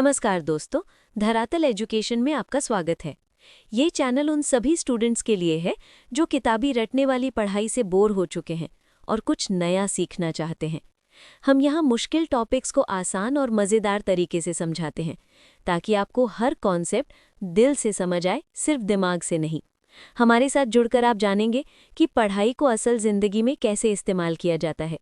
नमस्कार दोस्तों, धरातल एजुकेशन में आपका स्वागत है। ये चैनल उन सभी स्टूडेंट्स के लिए है जो किताबी रटने वाली पढ़ाई से बोर हो चुके हैं और कुछ नया सीखना चाहते हैं। हम यहाँ मुश्किल टॉपिक्स को आसान और मज़ेदार तरीके से समझाते हैं ताकि आपको हर कॉन्सेप्ट दिल से समझ आए, सिर्फ दिमाग से नहीं। हमारे साथ जुड़कर आप जानेंगे कि पढ़ाई को असल ज़िंदगी में कैसे इस्तेमाल किया जाता है।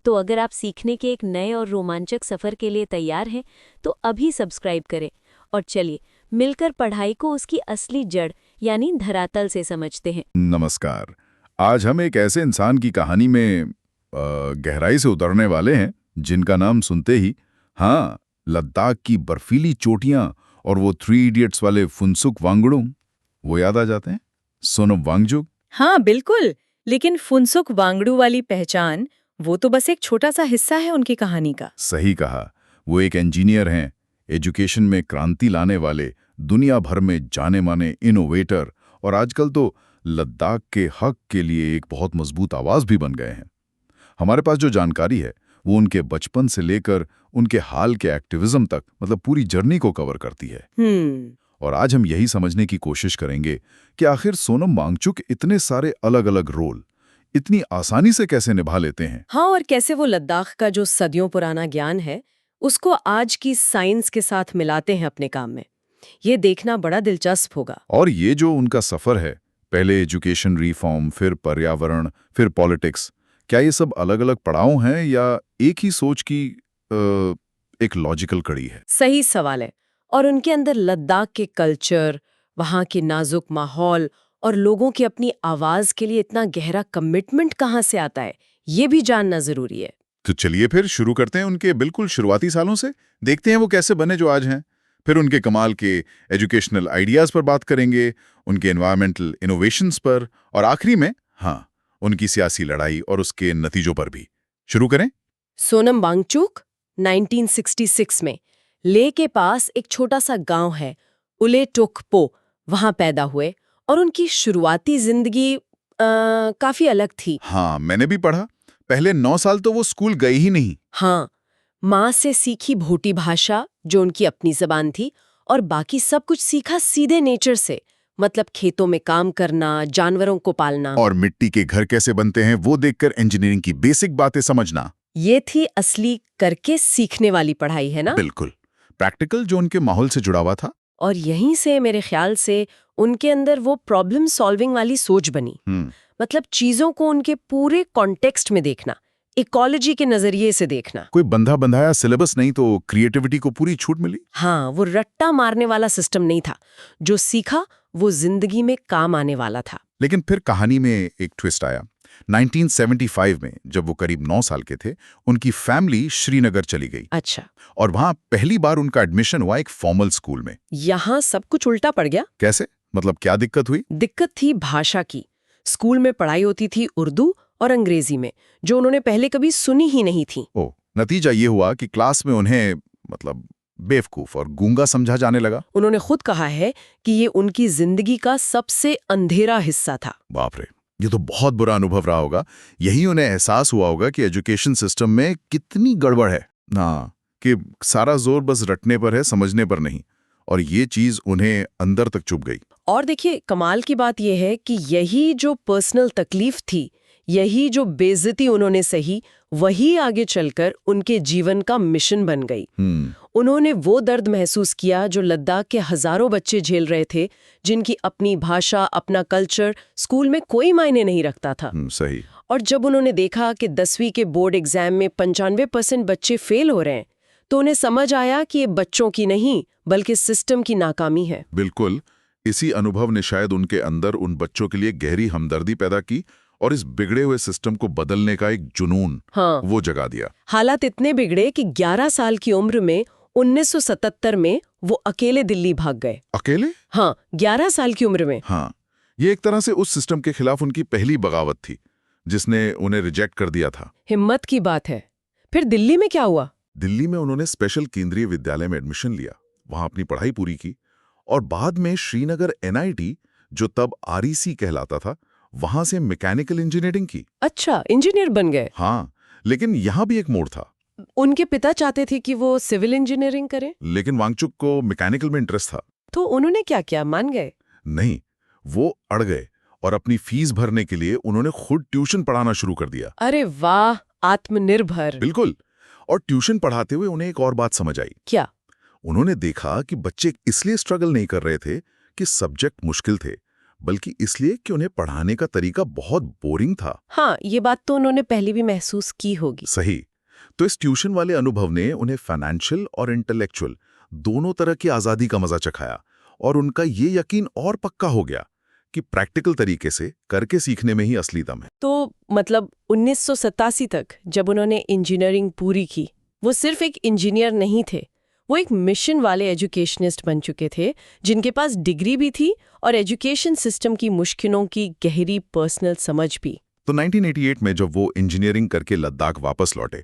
तो अगर आप सीखने के एक नए और रोमांचक सफ़र के लिए तैयार हैं तो अभी सब्सक्राइब करें और चलिए मिलकर पढ़ाई को उसकी असली जड़ यानी धरातल से समझते हैं। नमस्कार। आज हम एक ऐसे इंसान की कहानी में गहराई से उतरने वाले हैं जिनका नाम सुनते ही लद्दाख की बर्फीली चोटियां और वो 3 इडियट्स वाले फुनसुक वांगडुंग वो याद आ जाते हैं। सोनम वांगचुक। हाँ बिल्कुल, लेकिन फुनसुक वांगडू वाली पहचान वो तो बस एक छोटा सा हिस्सा है उनकी कहानी का। सही कहा। वो एक इंजीनियर हैं, एजुकेशन में क्रांति लाने वाले, दुनिया भर में जाने माने इनोवेटर और आजकल तो लद्दाख के हक के लिए एक बहुत मजबूत आवाज भी बन गए हैं। हमारे पास जो जानकारी है वो उनके बचपन से लेकर उनके हाल के एक्टिविज्म तक, मतलब पूरी जर्नी को कवर करती है। और आज हम यही समझने की कोशिश करेंगे कि आखिर सोनम वांगचुक इतने सारे अलग अलग रोल इतनी आसानी से कैसे निभा लेते हैं। हाँ, और कैसे वो लद्दाख का जो सदियों पुराना ज्ञान है उसको आज की साइंस के साथ मिलाते हैं अपने काम में। ये देखना बड़ा दिलचस्प होगा। और ये जो उनका सफर है, पहले एजुकेशन रिफॉर्म, फिर पर्यावरण, फिर पॉलिटिक्स, क्या ये सब अलग अलग पड़ाव हैं या एक ही सोच की एक लॉजिकल कड़ी है? सही सवाल है। और उनके अंदर लद्दाख के कल्चर, वहाँ की नाजुक माहौल और लोगों की अपनी आवाज के लिए इतना गहरा कमिटमेंट कहाँ से आता है, ये भी जानना जरूरी है। तो चलिए फिर शुरू करते हैं उनके बिल्कुल शुरुआती सालों से। देखते हैं वो कैसे बने जो आज हैं। फिर उनके कमाल के एजुकेशनल आइडियाज पर बात करेंगे, उनके एनवायरमेंटल इनोवेशंस पर, और आखिरी में उनकी सियासी लड़ाई और उसके नतीजों पर भी। शुरू करें। सोनम वांगचुक 1966 में लेह के पास एक छोटा सा गांव है उलेटोकपो, वहां पैदा हुए और उनकी शुरुआती जिंदगी काफी अलग थी। मैंने भी पढ़ा। पहले 9 साल तो वो स्कूल गए ही नहीं। माँ से सीखी भोटी भाषा जो उनकी अपनी जबान थी, और बाकी सब कुछ सीखा सीधे नेचर से, मतलब खेतों में काम करना, जानवरों को पालना और मिट्टी के घर कैसे बनते हैं वो देखकर इंजीनियरिंग की बेसिक बातें समझना। ये थी असली करके सीखने वाली पढ़ाई, है ना? बिल्कुल प्रैक्टिकल, जो उनके माहौल से जुड़ा हुआ था। और यहीं से मेरे ख्याल से उनके अंदर वो प्रॉब्लम सॉल्विंग वाली सोच बनी। मतलब चीजों को उनके पूरे कॉन्टेक्स्ट में देखना, इकोलॉजी के नजरिए से देखना। कोई बंधा बंधाया सिलेबस नहीं तो क्रिएटिविटी को पूरी छूट मिली। वो रट्टा मारने वाला सिस्टम नहीं था। जो सीखा वो जिंदगी में काम आने वाला था। लेकिन फिर कहानी में एक ट्विस्ट आया। 1975 में जब वो करीब 9 साल के थे, उनकी फैमिली श्रीनगर चली गई। अच्छा। और वहां पहली बार उनका एडमिशन हुआ एक फॉर्मल स्कूल में। यहाँ सब कुछ उल्टा पड़ गया। कैसे? मतलब क्या दिक्कत हुई? दिक्कत थी भाषा की। स्कूल में पढ़ाई होती थी उर्दू और अंग्रेजी में, जो उन्होंने पहले कभी सुनी ही नहीं थी। नतीजा ये हुआ कि क्लास में उन्हें मतलब बेवकूफ और गूंगा समझा जाने लगा। उन्होंने खुद कहा है कि ये उनकी जिंदगी का सबसे अंधेरा हिस्सा था। बाप रे, ये तो बहुत बुरा अनुभव रहा होगा। यही उन्हें एहसास हुआ होगा कि एजुकेशन सिस्टम में कितनी गड़बड़ है कि सारा जोर बस रटने पर है, समझने पर नहीं। और ये चीज उन्हें अंदर तक चुभ गई। और देखिए, कमाल की बात यह है कि यही जो पर्सनल तकलीफ थी, यही जो बेइज्जती उन्होंने सही, वही आगे चलकर उनके जीवन का मिशन बन गई। उन्होंने वो दर्द महसूस किया जो लद्दाख के हजारों बच्चे झेल रहे थे, जिनकी अपनी भाषा, अपना कल्चर स्कूल में कोई मायने नहीं रखता था। सही। और जब उन्होंने देखा कि 10वीं के बोर्ड एग्जाम में 95% बच्चे फेल हो रहे हैं, तो उन्हें समझ आया कि ये बच्चों की नहीं बल्कि सिस्टम की नाकामी है। बिल्कुल। इसी अनुभव ने शायद उनके अंदर उन बच्चों के लिए गहरी हमदर्दी पैदा की और इस बिगड़े हुए सिस्टम को बदलने का एक जुनून वो जगा दिया। हालात इतने बिगड़े कि 11 साल की उम्र में 1977 में वो अकेले दिल्ली भाग गए। अकेले? 11 साल की उम्र में। ये एक तरह से उस सिस्टम के खिलाफ उनकी पहली बगावत थी, जिसने उन्हें रिजेक्ट कर दिया था। हिम्मत की बात है। फिर दिल्ली में क्या हुआ? दिल्ली में उन्होंने स्पेशल केंद्रीय विद्यालय में एडमिशन लिया, वहां अपनी पढ़ाई पूरी की और बाद में श्रीनगर NIT, जो तब REC कहलाता था, वहां से मैकेनिकल इंजीनियरिंग की। अच्छा, इंजीनियर बन गए। लेकिन यहां भी एक मोड़ था। उनके पिता चाहते थे कि वो सिविल इंजीनियरिंग करें, लेकिन वांगचुक को मैकेनिकल में इंटरेस्ट था। तो उन्होंने क्या किया, मान गए? नहीं, वो अड़ गए और अपनी फीस भरने के लिए उन्होंने खुद ट्यूशन पढ़ाना शुरू कर दिया। अरे वाह, आत्मनिर्भर। बिल्कुल। और ट्यूशन पढ़ाते हुए उन्हें एक और बात समझ आई। क्या? उन्होंने देखा कि बच्चे इसलिए स्ट्रगल नहीं कर रहे थे कि सब्जेक्ट मुश्किल थे, बल्कि इसलिए कि उन्हें पढ़ाने का तरीका बहुत बोरिंग था। हाँ, ये बात तो उन्होंने पहले भी महसूस की होगी। सही। तो इस ट्यूशन वाले अनुभव ने उन्हें फाइनेंशियल और इंटेलेक्चुअल दोनों तरह की आज़ादी का मजा चखाया, और उनका ये यकीन और पक्का हो गया कि प्रैक्टिकल तरीके से करके सीखने में ही असली दम है। तो मतलब 1987 तक जब उन्होंने इंजीनियरिंग पूरी की, वो सिर्फ एक इंजीनियर नहीं थे, वो एक मिशन वाले एजुकेशनिस्ट बन चुके थे, जिनके पास डिग्री भी थी और एजुकेशन सिस्टम की मुश्किलों की गहरी पर्सनल समझ भी। तो 1988 में जब वो इंजीनियरिंग करके लद्दाख वापस लौटे,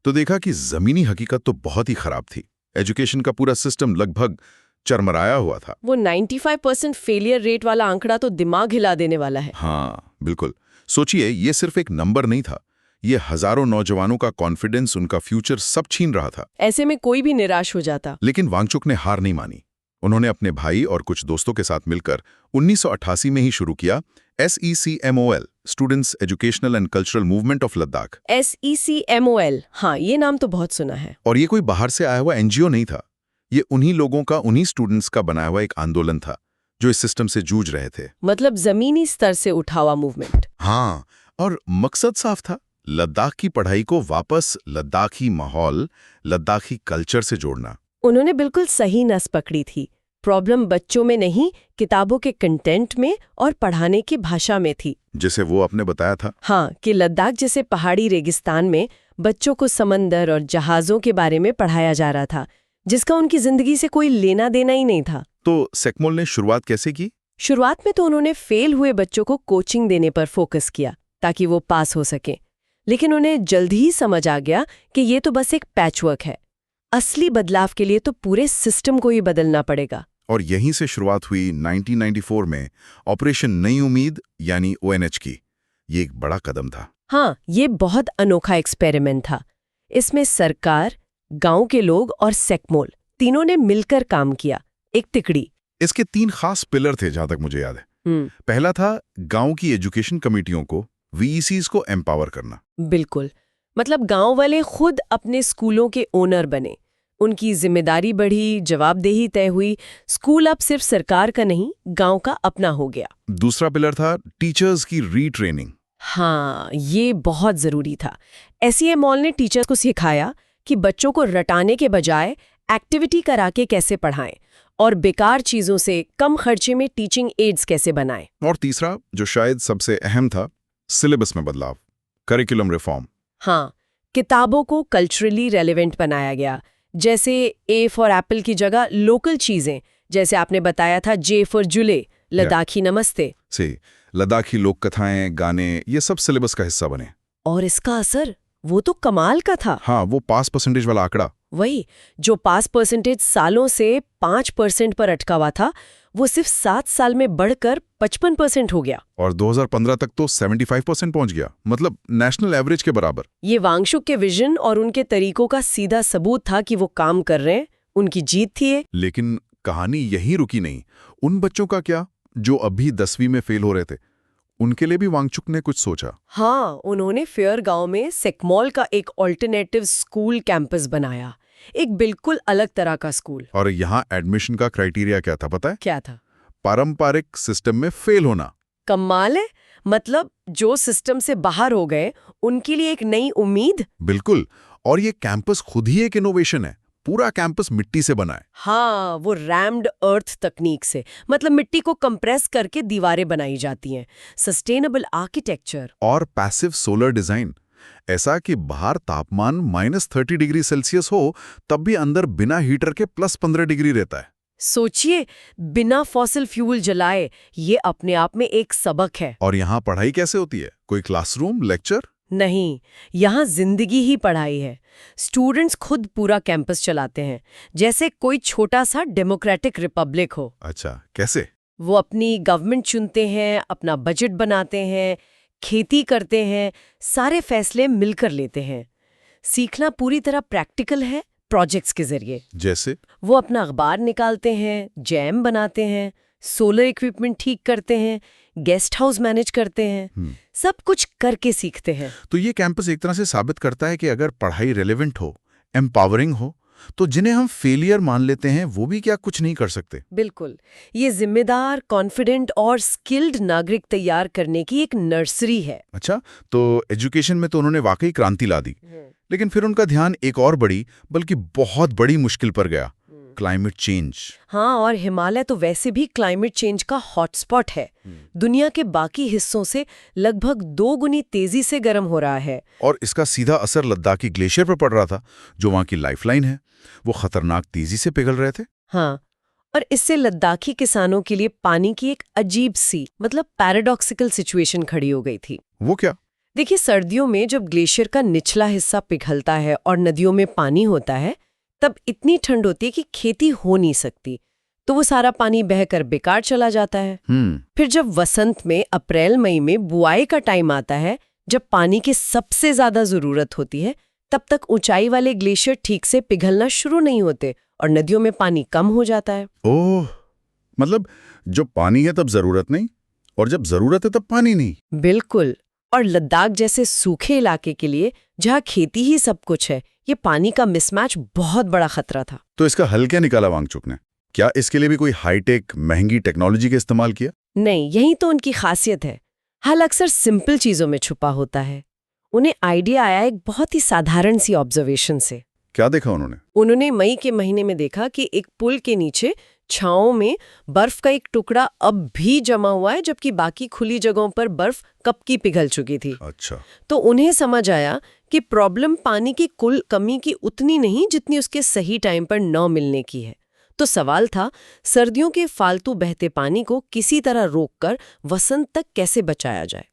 तो देखा कि जमीनी हकीकत तो बहुत ही खराब थी। एजुकेशन का पूरा सिस्टम लगभग चरमराया हुआ था। वो 95% फेलियर रेट वाला आंकड़ा तो दिमाग हिला देने वाला है। हाँ, बिल्कुल। सोचिए, ये सिर्फ एक नंबर नहीं था, ये हजारों नौजवानों का कॉन्फिडेंस, उनका फ्यूचर सब छीन रहा था। ऐसे में कोई भी निराश हो जाता। लेकिन वांगचुक ने हार नहीं मानी। उन्होंने अपने भाई और कुछ दोस्तों के साथ मिलकर 1988 में ही शुरू किया SECMOL, students educational and cultural movement of Ladakh. SECMOL, हाँ, ये नाम तो बहुत सुना है। और ये कोई बाहर से आया हुआ NGO नहीं था, ये उन्हीं लोगों का, उन्हीं स्टूडेंट्स का बनाया हुआ एक आंदोलन था जो इस सिस्टम से जूझ रहे थे। मतलब जमीनी स्तर से उठा हुआ मूवमेंट। हाँ, और मकसद साफ था, लद्दाख की पढ़ाई को वापस लद्दाखी माहौल, लद्दाखी कल्चर से जोड़ना। उन्होंने बिल्कुल सही नस पकड़ी थी। प्रॉब्लम बच्चों में नहीं, किताबों के कंटेंट में और पढ़ाने की भाषा में थी। जैसे वो आपने बताया था। हाँ, कि लद्दाख जैसे पहाड़ी रेगिस्तान में बच्चों को समंदर और जहाज़ों के बारे में पढ़ाया जा रहा था, जिसका उनकी जिंदगी से कोई लेना देना ही नहीं था। तो सेकमोल ने शुरुआत कैसे की? शुरुआत में तो उन्होंने फेल हुए बच्चों को कोचिंग देने पर फोकस किया ताकि वो पास हो सके, लेकिन उन्हें जल्द ही समझ आ गया कि ये तो बस एक पैचवर्क है। असली बदलाव के लिए तो पूरे सिस्टम को ही बदलना पड़ेगा। और यहीं से शुरुआत हुई 1994 में ऑपरेशन नई उम्मीद यानी ONH की। ये एक बड़ा कदम था। हाँ, ये बहुत अनोखा एक्सपेरिमेंट था। इसमें सरकार, गांव के लोग और सेकमोल तीनों ने मिलकर काम किया, एक तिकड़ी। इसके 3 खास पिलर थे जहां तक मुझे याद है। पहला था गांव की एजुकेशन कमेटियों को, VECs को एम्पावर करना। बिल्कुल, मतलब गांव वाले खुद अपने स्कूलों के ओनर बने, उनकी जिम्मेदारी बढ़ी, जवाबदेही तय हुई। स्कूल अब सिर्फ सरकार का नहीं, गांव का अपना हो गया। दूसरा पिलर था टीचर्स की रीट्रेनिंग। हाँ, ये बहुत जरूरी था। SEMOL ने टीचर्स को सिखाया कि बच्चों को रटाने के बजाय एक्टिविटी करा के कैसे पढ़ाएं और बेकार चीजों से कम खर्चे में टीचिंग एड्स कैसे बनाएं। और तीसरा, जो शायद सबसे अहम था, सिलेबस में बदलाव, करिकुलम रिफॉर्म। हाँ, किताबों को कल्चरली रेलेवेंट बनाया गया। जैसे A फॉर एप्पल की जगह लोकल चीजें, जैसे आपने बताया था J फॉर जुले, लद्दाखी नमस्ते से लद्दाखी लोक कथाएं, गाने, ये सब सिलेबस का हिस्सा बने। और इसका असर वो तो कमाल का था। हाँ, वो पास परसेंटेज वाला आंकड़ा, वही जो पास परसेंटेज सालों से 5% पर अटका हुआ था, वो सिर्फ 7 साल में बढ़कर 55% हो गया। और 2015 तक तो 75% पहुंच गया, मतलब नेशनल एवरेज के बराबर। ये वांगचुक के विजन और उनके तरीकों का सीधा सबूत था कि वो काम कर रहे हैं, उनकी जीत थी ये। लेकिन कहानी यहीं रुकी नहीं। उन बच्चों का क्या जो अभी 10वीं में फेल हो रहे थे? उनके लिए भी वांगचुक ने कुछ सोचा। हाँ, उन्होंने फेयर गांव में सेकमोल का एक ऑल्टरनेटिव स्कूल कैंपस बनाया, एक बिल्कुल अलग तरह का स्कूल। और यहाँ एडमिशन का क्राइटेरिया क्या था पता है? क्या था? पारंपरिक सिस्टम में फेल होना। कमाल है, मतलब जो सिस्टम से बाहर हो गए उनके लिए एक नई उम्मीद। बिल्कुल। और ये कैंपस खुद ही एक इनोवेशन है। पूरा कैंपस मिट्टी से बना है। हाँ, वो रैम्ड अर्थ तकनीक से, मतलब मिट्टी को कंप्रेस करके दीवारें बनाई जाती हैं। सस्टेनेबल आर्किटेक्चर और पैसिव सोलर डिजाइन, ऐसा कि बाहर तापमान -30 डिग्री सेल्सियस हो तब भी अंदर बिना हीटर के +15 डिग्री रहता है। सोचिए, बिना फॉसिल फ्यूल जलाए, ये अपने आप में एक सबक है। और यहाँ पढ़ाई कैसे होती है? कोई क्लासरूम, लेक्चर नहीं, यहाँ जिंदगी ही पढ़ाई है। स्टूडेंट्स खुद पूरा कैंपस चलाते हैं, जैसे कोई छोटा सा डेमोक्रेटिक रिपब्लिक हो। अच्छा, कैसे? वो अपनी गवर्नमेंट चुनते हैं, अपना बजट बनाते हैं, खेती करते हैं, सारे फैसले मिलकर लेते हैं। सीखना पूरी तरह प्रैक्टिकल है, प्रोजेक्ट्स के जरिए। जैसे? वो अपना अखबार निकालते हैं, जैम बनाते हैं, सोलर इक्विपमेंट ठीक करते हैं, गेस्ट हाउस मैनेज करते हैं, सब कुछ करके सीखते हैं। तो ये कैंपस एक तरह से साबित करता है कि अगर पढ़ाई रेलेवेंट हो, एम्पावरिंग हो, तो जिन्हें हम फेलियर मान लेते हैं वो भी क्या कुछ नहीं कर सकते? बिल्कुल, ये जिम्मेदार, कॉन्फिडेंट और स्किल्ड नागरिक तैयार करने की एक नर्सरी है। अच्छा, तो एजुकेशन में तो उन्होंने वाकई क्रांति ला दी, लेकिन फिर उनका ध्यान एक और बड़ी, बल्कि बहुत बड़ी मुश्किल पर गया, क्लाइमेट चेंज। हाँ, और हिमालय तो वैसे भी क्लाइमेट चेंज का हॉटस्पॉट है। दुनिया के बाकी हिस्सों से लगभग 2 गुनी तेजी से गर्म हो रहा है। और इसका सीधा असर लद्दाखी ग्लेशियर पर पड़ रहा था, जो वहां की लाइफलाइन है। वो खतरनाक तेजी से पिघल रहे थे। हाँ, और इससे लद्दाखी किसानों के लिए पानी की एक अजीब सी, मतलब पैराडॉक्सिकल सिचुएशन खड़ी हो गई थी। वो क्या? देखिए, सर्दियों में जब ग्लेशियर का निचला हिस्सा पिघलता है और नदियों में पानी होता है, तब इतनी ठंड होती है कि खेती हो नहीं सकती, तो वो सारा पानी बहकर बेकार चला जाता है। फिर जब वसंत में अप्रैल मई में बुआई का टाइम आता है, जब पानी की सबसे ज्यादा जरूरत होती है, तब तक ऊंचाई वाले ग्लेशियर ठीक से पिघलना शुरू नहीं होते और नदियों में पानी कम हो जाता है। ओह, मतलब जब पानी है तब जरूरत नहीं, और जब जरूरत है तब पानी नहीं। बिल्कुल, और लद्दाख जैसे सूखे इलाके के लिए, जहाँ खेती ही सब कुछ है, ये पानी का मिसमैच बहुत बड़ा खतरा था। तो इसका हल क्या निकाला वांगचुक ने? क्या इसके लिए भी कोई हाईटेक महंगी टेक्नोलॉजी का इस्तेमाल किया? नहीं, यही तो उनकी खासियत है। हल अक्सर सिंपल चीजों में छुपा होता है। उन्हें आइडिया आया एक बहुत ही साधारण सी ऑब्जर्वेशन से। क्या देखा उन्होंने? उन्होंने मई के महीने में देखा कि एक पुल के नीचे छांव में बर्फ का एक टुकड़ा अब भी जमा हुआ है, जबकि बाकी खुली जगहों पर बर्फ कब की पिघल चुकी थी। अच्छा। तो उन्हें समझ आया कि प्रॉब्लम पानी की कुल कमी की उतनी नहीं जितनी उसके सही टाइम पर न मिलने की है। तो सवाल था, सर्दियों के फालतू बहते पानी को किसी तरह रोककर वसंत तक कैसे बचाया जाए।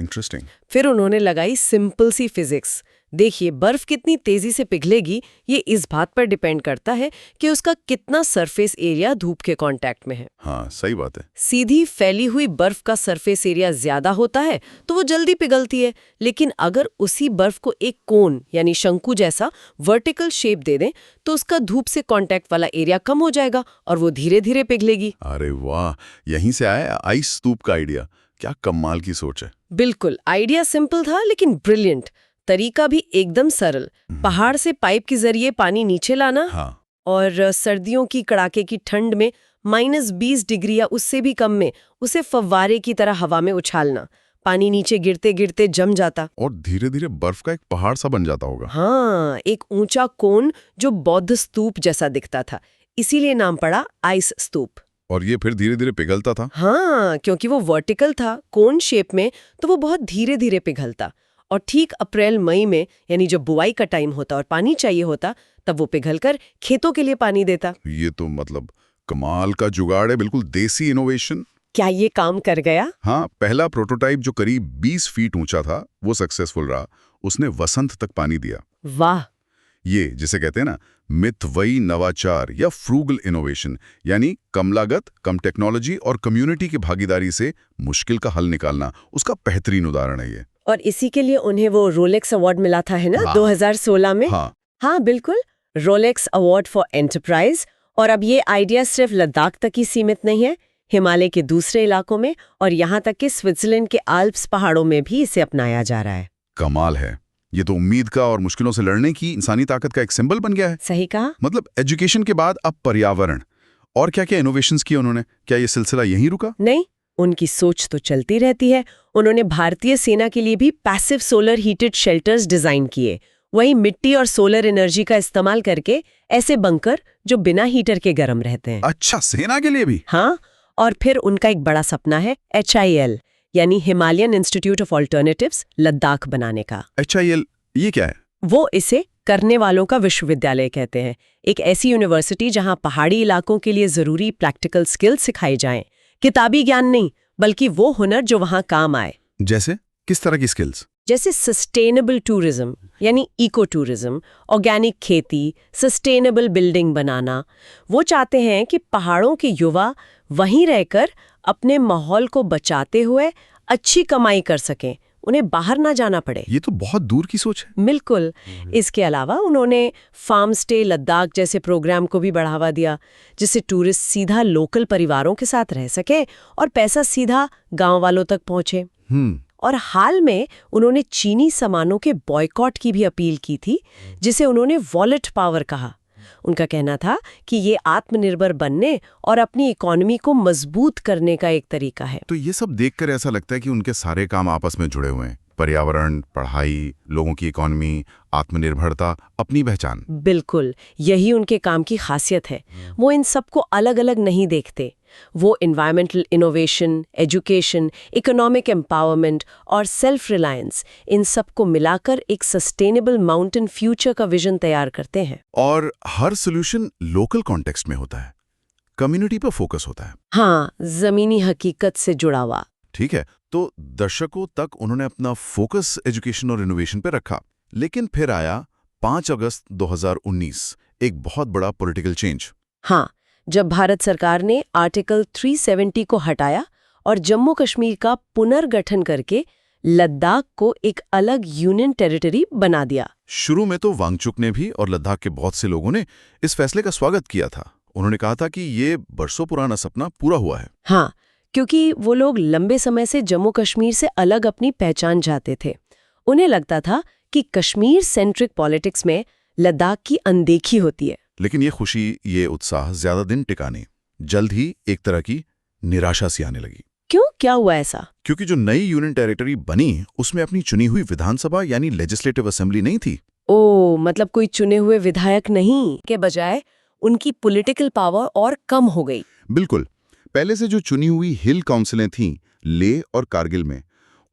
इंटरेस्टिंग। फिर उन्होंने लगाई सिंपल सी फिजिक्स। देखिए, बर्फ कितनी तेजी से पिघलेगी ये इस बात पर डिपेंड करता है कि उसका कितना सरफेस एरिया धूप के कांटेक्ट में है। हाँ, सही बात है। सीधी फैली हुई बर्फ का सरफेस एरिया ज्यादा होता है तो वो जल्दी पिघलती है, लेकिन अगर उसी बर्फ को एक कोन यानी शंकु जैसा वर्टिकल शेप दे दें तो उसका धूप से कांटेक्ट वाला एरिया कम हो जाएगा और वो धीरे धीरे पिघलेगी। अरे वाह, यहीं से आया आइस स्तूप का आइडिया। क्या कमाल की सोच है। बिल्कुल, आइडिया सिंपल था लेकिन ब्रिलियंट। तरीका भी एकदम सरल। पहाड़ से पाइप के जरिए पानी नीचे लाना। हाँ। और सर्दियों की कड़ाके की ठंड में -20 डिग्री या उससे भी कम में उसे फव्वारे की तरह हवा में उछालना। पानी नीचे गिरते गिरते जम जाता और धीरे धीरे बर्फ का एक पहाड़ सा बन जाता होगा। हाँ, एक ऊंचा कोन जो बौद्ध स्तूप जैसा दिखता था, इसीलिए नाम पड़ा आइस स्तूप। और ये फिर धीरे धीरे पिघलता था। हाँ, क्योंकि वो वर्टिकल था, कोन शेप में, तो वो बहुत धीरे धीरे पिघलता। और ठीक अप्रैल मई में, यानी जब बुआई का टाइम होता और पानी चाहिए होता, तब वो पिघलकर खेतों के लिए पानी देता। ये तो मतलब कमाल का जुगाड़ है, बिल्कुल देसी इनोवेशन। क्या ये काम कर गया? हाँ, पहला प्रोटोटाइप जो करीब 20 फीट ऊंचा था वो सक्सेसफुल रहा। उसने वसंत तक पानी दिया। वाह। ये जिसे कहते हैं ना मितव्ययी नवाचार या फ्रूगल इनोवेशन, यानी कम लागत, कम टेक्नोलॉजी और कम्युनिटी की भागीदारी से मुश्किल का हल निकालना, उसका बेहतरीन उदाहरण है ये। और इसी के लिए उन्हें वो रोलेक्स अवार्ड मिला था, है ना? हाँ। 2016 में। हाँ, बिल्कुल, रोलेक्स अवार्ड फॉर एंटरप्राइज। और अब ये आइडिया सिर्फ लद्दाख तक ही सीमित नहीं है, हिमालय के दूसरे इलाकों में और यहाँ तक कि स्विट्जरलैंड के आल्प्स पहाड़ों में भी इसे अपनाया जा रहा है। कमाल है। ये तो उम्मीद का और मुश्किलों से लड़ने की इंसानी ताकत का एक सिंबल बन गया है। सही कहा। मतलब एजुकेशन के बाद अब पर्यावरण और क्या क्या इनोवेशंस किए उन्होंने? क्या ये सिलसिला यहीं रुका? नहीं, उनकी सोच तो चलती रहती है। उन्होंने भारतीय सेना के लिए भी passive solar heated shelters design किए। वही मिट्टी और सोलर एनर्जी का इस्तेमाल करके ऐसे बंकर जो बिना हीटर के गर्म रहते हैं। अच्छा, सेना के लिए भी? हाँ, और फिर उनका एक बड़ा सपना है HIL यानी Himalayan institute of alternatives Ladakh बनाने का। HIL ये क्या है? वो इसे करने वालों का विश्वविद्यालय कहते हैं। एक ऐसी यूनिवर्सिटी जहां पहाड़ी इलाकों के लिए जरूरी प्रैक्टिकल स्किल्स सिखाई जाएं। किताबी ज्ञान नहीं, बल्कि वो हुनर जो वहां काम आए। जैसे किस तरह की स्किल्स? जैसे सस्टेनेबल टूरिज्म यानी इको टूरिज्म, ऑर्गेनिक खेती, सस्टेनेबल बिल्डिंग बनाना। वो चाहते हैं कि पहाड़ों के युवा वहीं रहकर अपने माहौल को बचाते हुए अच्छी कमाई कर सकें, उन्हें बाहर ना जाना पड़े। ये तो बहुत दूर की सोच है। बिल्कुल। इसके अलावा उन्होंने फार्म स्टे लद्दाख जैसे प्रोग्राम को भी बढ़ावा दिया, जिससे टूरिस्ट सीधा लोकल परिवारों के साथ रह सके और पैसा सीधा गांव वालों तक पहुंचे। और हाल में उन्होंने चीनी सामानों के बॉयकॉट की भी अपील की थी, जिसे उन्होंने वॉलेट पावर कहा। उनका कहना था कि ये आत्मनिर्भर बनने और अपनी इकोनॉमी को मजबूत करने का एक तरीका है। तो ये सब देखकर ऐसा लगता है कि उनके सारे काम आपस में जुड़े हुए हैं। पर्यावरण, पढ़ाई, लोगों की इकोनॉमी, आत्मनिर्भरता, अपनी पहचान। बिल्कुल, यही उनके काम की खासियत है। वो इन सबको अलग अलग नहीं देखते। वो environmental innovation, education, economic empowerment और सेल्फ रिलायंस, इन सबको मिलाकर एक सस्टेनेबल माउंटेन फ्यूचर का विजन तैयार करते हैं। और हर सोल्यूशन लोकल कॉन्टेक्स्ट में होता है, कम्युनिटी पर फोकस होता है। हाँ, जमीनी हकीकत से जुड़ा हुआ। ठीक है, तो दशकों तक उन्होंने अपना फोकस एजुकेशन और इनोवेशन पे रखा, लेकिन फिर आया 5 अगस्त 2019, एक बहुत बड़ा पॉलिटिकल चेंज। हाँ, जब भारत सरकार ने आर्टिकल 370 को हटाया और जम्मू कश्मीर का पुनर्गठन करके लद्दाख को एक अलग यूनियन टेरिटरी बना दिया। शुरू में तो वांगचुक ने भी और लद्दाख के बहुत से लोगों ने इस फैसले का स्वागत किया था। उन्होंने कहा था कि ये बरसों पुराना सपना पूरा हुआ है। हाँ, क्योंकि वो लोग लंबे समय से जम्मू कश्मीर से अलग अपनी पहचान चाहते थे। उन्हें लगता था कि कश्मीर सेंट्रिक पॉलिटिक्स में लद्दाख की अनदेखी होती है। लेकिन ये खुशी, ये उत्साह ज्यादा दिन टिका नहीं। जल्द ही एक तरह की निराशा सी आने लगी। क्यों, क्या हुआ ऐसा? क्योंकि जो नई यूनियन टेरिटरी बनी, उसमें अपनी चुनी हुई विधानसभा यानी लेजिस्लेटिव असेंबली नहीं थी। ओ, मतलब कोई चुने हुए विधायक नहीं, के बजाय उनकी पॉलिटिकल पावर और कम हो गई। बिल्कुल। पहले से जो चुनी हुई हिल काउंसिलें थीं, लेह और कारगिल में,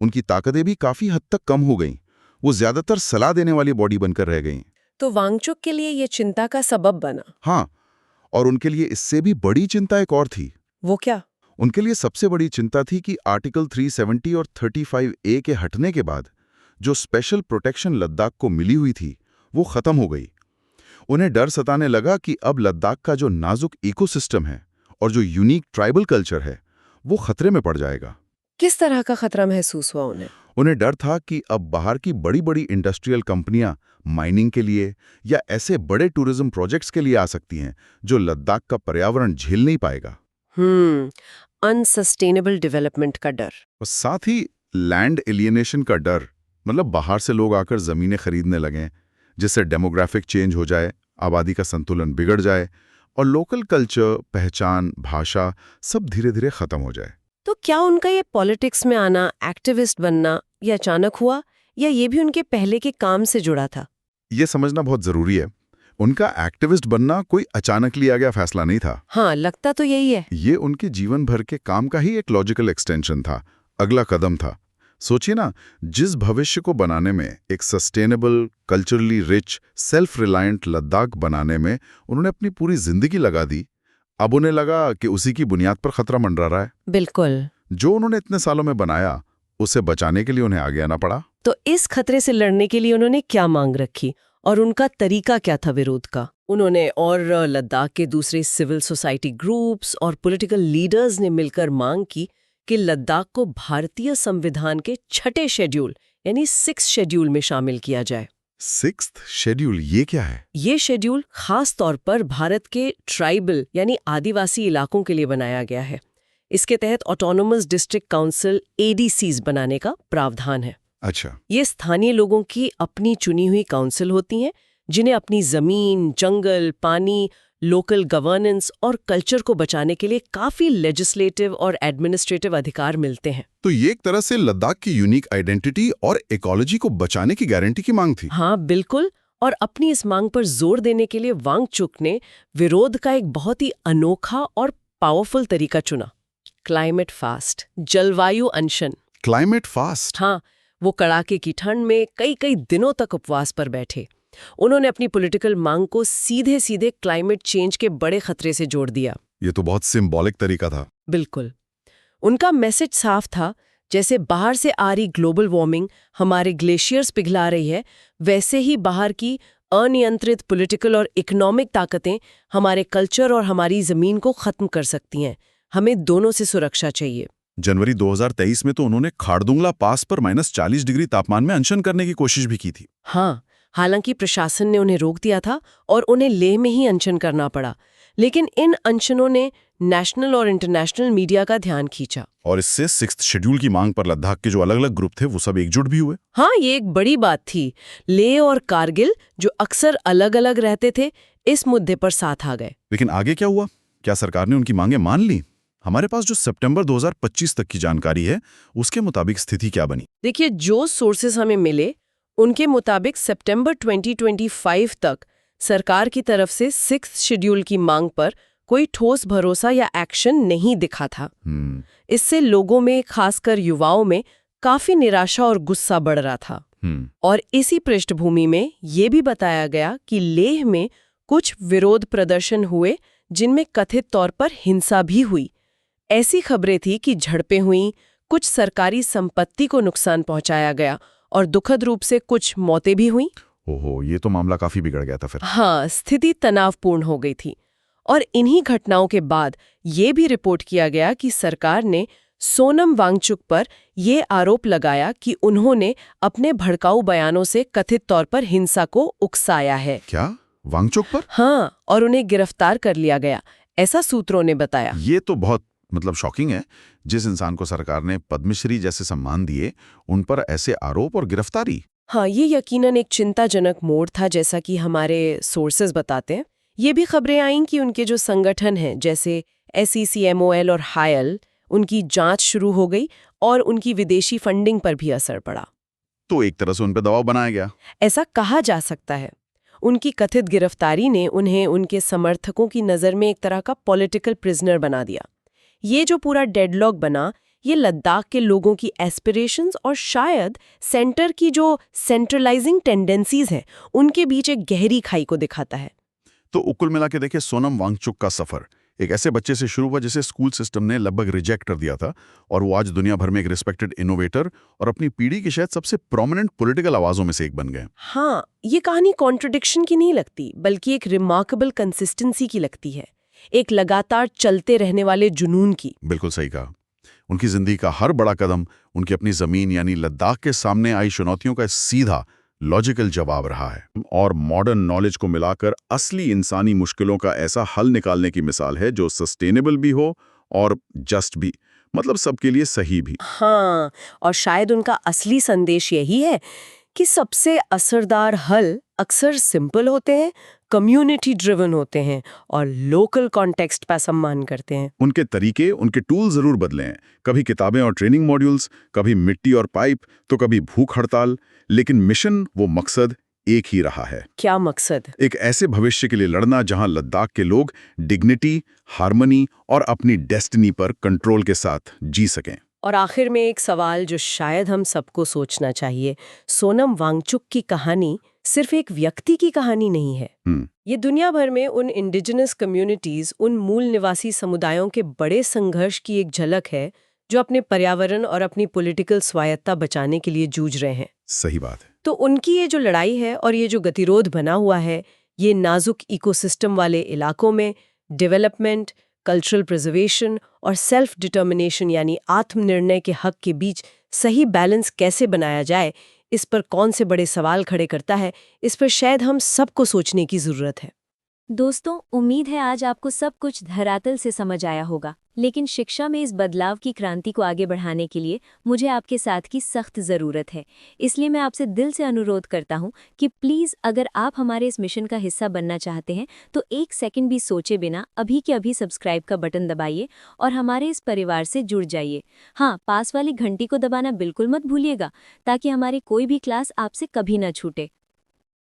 उनकी ताकतें भी काफी हद तक कम हो गईं। वो ज्यादातर सलाह देने वाली बॉडी बनकर रह गईं। तो वांगचुक के लिए ये चिंता का सबब बना। हाँ, और उनके लिए इससे भी बड़ी चिंता एक और थी। वो क्या? उनके लिए सबसे बड़ी चिंता थी कि आर्टिकल 370 और 35A के हटने के बाद जो स्पेशल प्रोटेक्शन लद्दाख को मिली हुई थी, वो खत्म हो गई। उन्हें डर सताने लगा कि अब लद्दाख का जो नाजुक इकोसिस्टम है और जो यूनिक ट्राइबल कल्चर है, वो खतरे में पड़ जाएगा। किस तरह का खतरा महसूस हुआ उन्हें? उन्हें डर था कि अब बाहर की बड़ी बड़ी इंडस्ट्रियल कंपनियां माइनिंग के लिए या ऐसे बड़े टूरिज्म प्रोजेक्ट्स के लिए आ सकती हैं जो लद्दाख का पर्यावरण झेल नहीं पाएगा। अनसस्टेनेबल डेवलपमेंट का डर। और साथ ही लैंड एलियनेशन का डर, मतलब बाहर से लोग आकर जमीनें खरीदने लगें, जिससे डेमोग्राफिक चेंज हो जाए, आबादी का संतुलन बिगड़ जाए और लोकल कल्चर, पहचान, भाषा सब धीरे धीरे खत्म हो जाए। तो क्या उनका ये पॉलिटिक्स में आना, एक्टिविस्ट बनना, ये अचानक हुआ या ये भी उनके पहले के काम से जुड़ा था? ये समझना बहुत जरूरी है। उनका एक्टिविस्ट बनना कोई अचानक लिया गया फैसला नहीं था। हाँ, लगता तो यही है। ये उनके जीवन भर के काम का ही एक लॉजिकल एक्सटेंशन था, अगला कदम था। सोचिए ना, जिस भविष्य को बनाने में, एक sustainable, culturally rich, self reliant Ladakh बनाने में उन्होंने अपनी पूरी जिंदगी लगा दी, अब उन्हें लगा कि उसी की बुनियाद पर खतरा मंडरा रहा है। बिल्कुल। जो उन्होंने इतने सालों में बनाया, उसे बचाने के लिए उन्हें आगे आना पड़ा। तो इस खतरे से लड़ने के लिए उन्होंने क्या मांग रखी और उनका तरीका क्या था विरोध का? उन्होंने और लद्दाख के दूसरे सिविल सोसाइटी ग्रुप्स और पॉलिटिकल लीडर्स ने मिलकर मांग की कि लद्दाख को भारतीय संविधान के 6ठे शेड्यूल यानी 6th शेड्यूल में शामिल किया जाए। 6th शेड्यूल, ये क्या है? ये शेड्यूल खास तौर पर भारत के ट्राइबल यानी आदिवासी इलाकों के लिए बनाया गया है। इसके तहत ऑटोनोमस डिस्ट्रिक्ट काउंसिल ADCs बनाने का प्रावधान है। अच्छा। ये स्थानीय लोगों की अपनी चुनी हुई काउंसिल होती हैं, जिन्हें अपनी जमीन, जंगल, पानी, लोकल गवर्नेंस और कल्चर को बचाने के लिए काफी लेजिस्लेटिव और एडमिनिस्ट्रेटिव अधिकार मिलते हैं। तो ये एक तरह से लद्दाख की यूनिक आइडेंटिटी और इकोलॉजी को बचाने की गारंटी की मांग थी। हाँ, बिल्कुल। और अपनी इस मांग पर जोर देने के लिए वांगचुक ने विरोध का एक बहुत ही अनोखा और पावरफुल तरीका चुना, क्लाइमेट फास्ट, जलवायु अनशन। Climate fast? हाँ, वो कड़ाके की ठंड में कई दिनों तक उपवास पर बैठे। उन्होंने अपनी पॉलिटिकल मांग को सीधे सीधे क्लाइमेट चेंज के बड़े खतरे से जोड़ दिया। ये तो बहुत सिंबॉलिक तरीका था। बिल्कुल। उनका मैसेज साफ था, जैसे बाहर से आ रही ग्लोबल वार्मिंग हमारे ग्लेशियर्स पिघला रही है, वैसे ही बाहर की अनियंत्रित पॉलिटिकल और इकोनॉमिक ताकतें हमारे कल्चर और हमारी जमीन को खत्म कर सकती हैं। हमें दोनों से सुरक्षा चाहिए। जनवरी 2023 में तो उन्होंने खारदुंगला पास पर -40 डिग्री तापमान में अनशन करने की कोशिश भी की थी। हाँ, हालांकि प्रशासन ने उन्हें रोक दिया था और उन्हें लेह में ही अनशन करना पड़ा, लेकिन इन अनशनों ने नेशनल और इंटरनेशनल मीडिया का ध्यान खींचा। और इससे 6th शेड्यूल की मांग पर लद्दाख के जो अलग अलग ग्रुप थे वो सब एकजुट भी हुए। हाँ, ये एक बड़ी बात थी। लेह और कारगिल, जो अक्सर अलग अलग रहते थे, इस मुद्दे पर साथ आ गए। लेकिन आगे क्या हुआ? क्या सरकार ने उनकी मांगें मान ली? हमारे पास जो सितंबर 2025 तक की जानकारी है, उसके मुताबिक स्थिति क्या बनी? देखिए, जो सोर्सेस हमें मिले उनके मुताबिक सितंबर 2025 तक सरकार की तरफ से 6th शेड्यूल की मांग पर कोई ठोस भरोसा या एक्शन नहीं दिखा था। इससे लोगों में, खासकर युवाओं में, काफी निराशा और गुस्सा बढ़ रहा था। और इसी पृष्ठभूमि में ये भी बताया गया कि लेह में कुछ विरोध प्रदर्शन हुए जिनमें कथित तौर पर हिंसा भी हुई। ऐसी खबरें थी कि झड़पें हुईं, कुछ सरकारी संपत्ति को नुकसान पहुंचाया गया और दुखद रूप से कुछ मौतें भी हुईं। ओहो, ये तो मामला काफी बिगड़ गया था फिर। हाँ, स्थिति तनावपूर्ण हो गई थी। और इन्हीं घटनाओं के बाद ये भी रिपोर्ट किया गया कि सरकार ने सोनम वांगचुक पर ये आरोप लगाया कि उन्होंने अपने भड़काऊ बयानों से कथित तौर पर हिंसा को उकसाया है। क्या? वांगचुक पर? हाँ, और उन्हें गिरफ्तार कर लिया गया, ऐसा सूत्रों ने बताया। ये तो बहुत शॉकिंग है। जिस इंसान को सरकार ने पद्मश्री जैसे सम्मान दिए, उन पर ऐसे आरोप और गिरफ्तारी। हाँ, ये यकीनन एक चिंताजनक मोड़ था, जैसा कि हमारे सोर्सेज बताते हैं। ये भी खबरें आईं कि उनके जो संगठन हैं, जैसे SECMOL और HAL, उनकी जांच शुरू हो गई और उनकी विदेशी फंडिंग पर भी असर पड़ा। तो एक तरह से उन पर दबाव बनाया गया, ऐसा कहा जा सकता है। उनकी कथित गिरफ्तारी ने उन्हें उनके समर्थकों की नज़र में एक तरह का पॉलिटिकल प्रिजनर बना दिया। ये जो पूरा डेडलॉक बना, ये लद्दाख के लोगों की एस्पिरेशंस और शायद सेंटर की जो सेंट्रलाइजिंग टेंडेंसीज हैं, उनके बीच एक गहरी खाई को दिखाता है। तो कुल मिला के देखें, सोनम वांगचुक का सफर एक ऐसे बच्चे से शुरू हुआ जिसे स्कूल सिस्टम ने लगभग रिजेक्ट कर दिया था, और वो आज दुनिया भर में एक रिस्पेक्टेड इनोवेटर और अपनी पीढ़ी की शायद सबसे प्रोमिनेंट पॉलिटिकल आवाजों में से एक बन गए। हाँ, ये कहानी कॉन्ट्रडिक्शन की नहीं लगती, बल्कि एक रिमार्केबल कंसिस्टेंसी की लगती है, एक लगातार चलते रहने वाले जुनून की। बिल्कुल सही कहा। उनकी जिंदगी का हर बड़ा कदम उनकी अपनी जमीन यानी लद्दाख के सामने आई चुनौतियों का सीधा लॉजिकल जवाब रहा है, और मॉडर्न नॉलेज को मिलाकर असली इंसानी मुश्किलों का ऐसा हल निकालने की मिसाल है जो सस्टेनेबल भी हो और जस्ट भी, मतलब सबके लिए सही भी। हाँ, और शायद उनका असली संदेश यही है कि सबसे असरदार हल अक्सर सिंपल होते हैं, कम्युनिटी ड्रिवन होते हैं और लोकल कॉन्टेक्स्ट का सम्मान करते हैं। उनके तरीके, उनके टूल जरूर बदले हैं, कभी किताबें और ट्रेनिंग मॉड्यूल्स, कभी मिट्टी और पाइप, तो कभी भूख हड़ताल, लेकिन मिशन, वो मकसद एक ही रहा है। क्या मकसद? एक ऐसे भविष्य के लिए लड़ना जहां लद्दाख के लोग डिग्निटी, हार्मनी और अपनी डेस्टिनी पर कंट्रोल के साथ जी सकें। और आखिर में एक सवाल जो शायद हम सबको सोचना चाहिए, सोनम वांगचुक की कहानी सिर्फ एक व्यक्ति की कहानी नहीं है। ये दुनिया भर में उन इंडिजिनस कम्युनिटीज, उन मूल निवासी समुदायों के बड़े संघर्ष की एक झलक है जो अपने पर्यावरण और अपनी पॉलिटिकल स्वायत्ता बचाने के लिए जूझ रहे हैं। सही बात है। तो उनकी ये जो लड़ाई है और ये जो गतिरोध बना हुआ है, ये नाजुक इकोसिस्टम वाले इलाकों में डेवलपमेंट, कल्चरल प्रिजर्वेशन और सेल्फ डिटर्मिनेशन यानी आत्मनिर्णय के हक के बीच सही बैलेंस कैसे बनाया जाए, इस पर कौन से बड़े सवाल खड़े करता है, इस पर शायद हम सबको सोचने की जरूरत है। दोस्तों, उम्मीद है आज आपको सब कुछ धरातल से समझ आया होगा, लेकिन शिक्षा में इस बदलाव की क्रांति को आगे बढ़ाने के लिए मुझे आपके साथ की सख्त ज़रूरत है। इसलिए मैं आपसे दिल से अनुरोध करता हूं कि प्लीज़ अगर आप हमारे इस मिशन का हिस्सा बनना चाहते हैं तो एक सेकंड भी सोचे बिना अभी के अभी सब्सक्राइब का बटन दबाइए और हमारे इस परिवार से जुड़ जाइए। हाँ, पास वाली घंटी को दबाना बिल्कुल मत भूलिएगा ताकि हमारी कोई भी क्लास आपसे कभी ना छूटे।